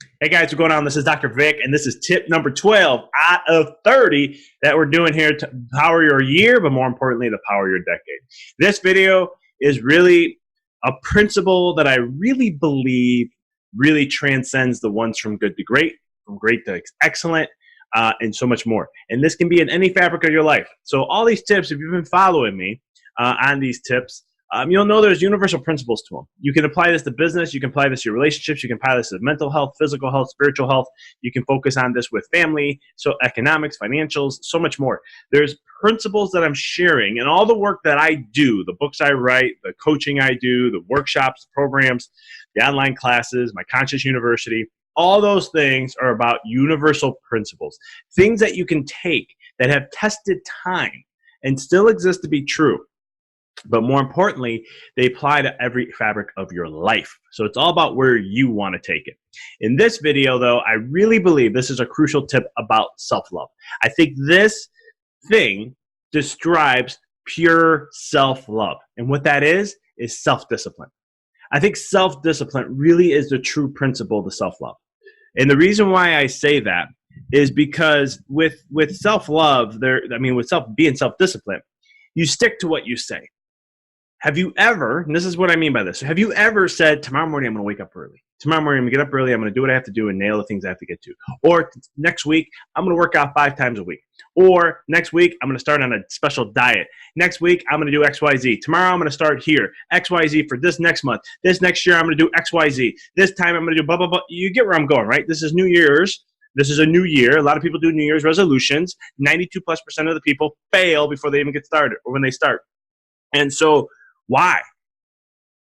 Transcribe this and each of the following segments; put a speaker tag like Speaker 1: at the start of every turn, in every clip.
Speaker 1: Hey guys, what's going on? This is Dr. Vic, and this is tip number 12 out of 30 that we're doing here to power your year, but more importantly, to power your decade. This video is really a principle that I really believe really transcends the ones from good to great, from great to excellent, and so much more. And this can be in any fabric of your life. So all these tips, if you've been following me on these tips, you'll know there's universal principles to them. You can apply this to business. You can apply this to your relationships. You can apply this to mental health, physical health, spiritual health. You can focus on this with family, so economics, financials, so much more. There's principles that I'm sharing and all the work that I do, the books I write, the coaching I do, the workshops, the programs, the online classes, my Conscious University. All those things are about universal principles, things that you can take that have tested time and still exist to be true. But more importantly, they apply to every fabric of your life. So it's all about where you want to take it. In this video, though, I really believe this is a crucial tip about self-love. I think this thing describes pure self-love. And what that is self-discipline. I think self-discipline really is the true principle to self-love. And the reason why I say that is because with self-love, being self-disciplined, you stick to what you say. Have you ever, and this is what I mean by this, have you ever said, tomorrow morning I'm going to wake up early. Tomorrow morning I'm going to get up early, I'm going to do what I have to do and nail the things I have to get to. Or next week, I'm going to work out 5 times a week. Or next week, I'm going to start on a special diet. Next week, I'm going to do XYZ. Tomorrow, I'm going to start here. XYZ for this next month. This next year, I'm going to do XYZ. This time, I'm going to do blah, blah, blah. You get where I'm going, right? This is New Year's. This is a new year. A lot of people do New Year's resolutions. 92+% of the people fail before they even get started or when they start. And so, why?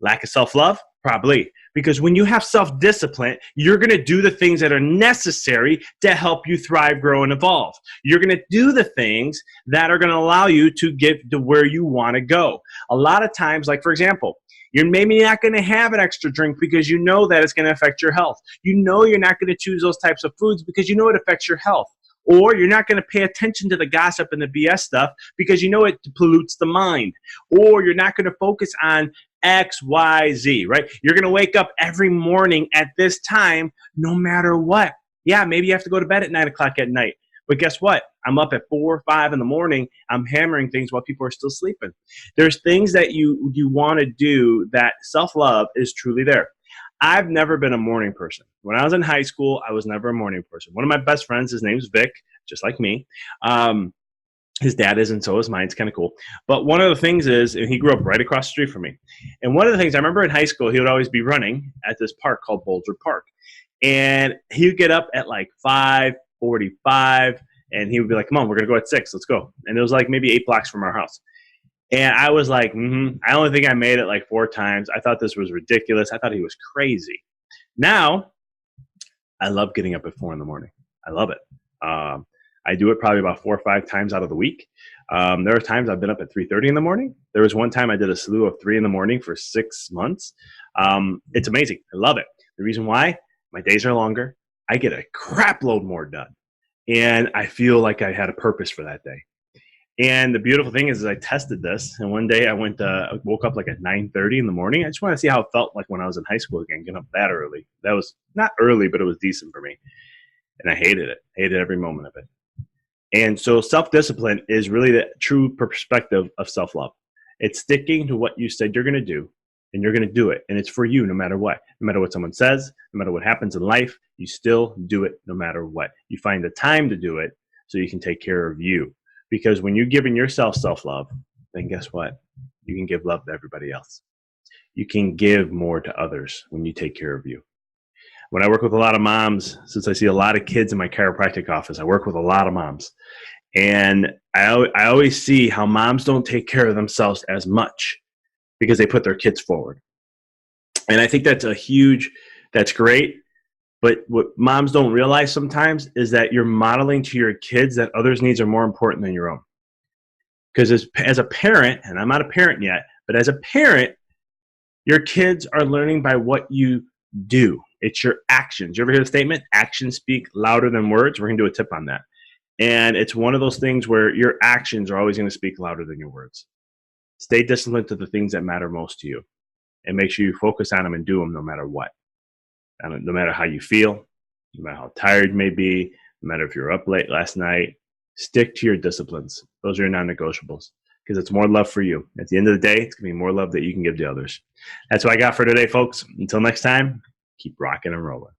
Speaker 1: Lack of self-love? Probably. Because when you have self-discipline, you're going to do the things that are necessary to help you thrive, grow, and evolve. You're going to do the things that are going to allow you to get to where you want to go. A lot of times, like for example, you're maybe not going to have an extra drink because you know that it's going to affect your health. You know you're not going to choose those types of foods because you know it affects your health. Or you're not going to pay attention to the gossip and the BS stuff because you know it pollutes the mind. Or you're not going to focus on X, Y, Z, right? You're going to wake up every morning at this time no matter what. Yeah, maybe you have to go to bed at 9 o'clock at night. But guess what? I'm up at 4 or 5 in the morning. I'm hammering things while people are still sleeping. There's things that you want to do that self-love is truly there. I've never been a morning person. When I was in high school, I was never a morning person. One of my best friends, his name's Vic, just like me. His dad is, and so is mine. It's kind of cool. But one of the things is, and he grew up right across the street from me. And one of the things I remember in high school, he would always be running at this park called Boulder Park. And he would get up at like 5:45, and he would be like, come on, we're going to go at 6. Let's go. And it was like maybe 8 blocks from our house. And I was like, I only think I made it like 4 times. I thought this was ridiculous. I thought he was crazy. Now, I love getting up at 4 in the morning. I love it. I do it probably about 4 or 5 times out of the week. There are times I've been up at 3:30 in the morning. There was one time I did a slew of 3 in the morning for 6 months. It's amazing. I love it. The reason why? My days are longer. I get a crap load more done. And I feel like I had a purpose for that day. And the beautiful thing is I tested this, and one day I woke up like at 9:30 in the morning. I just want to see how it felt like when I was in high school again, getting up that early. That was not early, but it was decent for me. And I hated it, hated every moment of it. And so self-discipline is really the true perspective of self-love. It's sticking to what you said you're going to do, and you're going to do it. And it's for you no matter what. No matter what someone says, no matter what happens in life, you still do it no matter what. You find the time to do it so you can take care of you. Because when you're giving yourself self-love, then guess what? You can give love to everybody else. You can give more to others when you take care of you. When I work with a lot of moms, since I see a lot of kids in my chiropractic office, I work with a lot of moms. And I always see how moms don't take care of themselves as much because they put their kids forward. And I think that's great. But what moms don't realize sometimes is that you're modeling to your kids that others' needs are more important than your own. Because as a parent, and I'm not a parent yet, but as a parent, your kids are learning by what you do. It's your actions. You ever hear the statement, actions speak louder than words? We're going to do a tip on that. And it's one of those things where your actions are always going to speak louder than your words. Stay disciplined to the things that matter most to you. And make sure you focus on them and do them no matter what. No matter how you feel, no matter how tired you may be, no matter if you're up late last night, stick to your disciplines. Those are your non-negotiables, because it's more love for you. At the end of the day, it's going to be more love that you can give to others. That's what I got for today, folks. Until next time, keep rocking and rolling.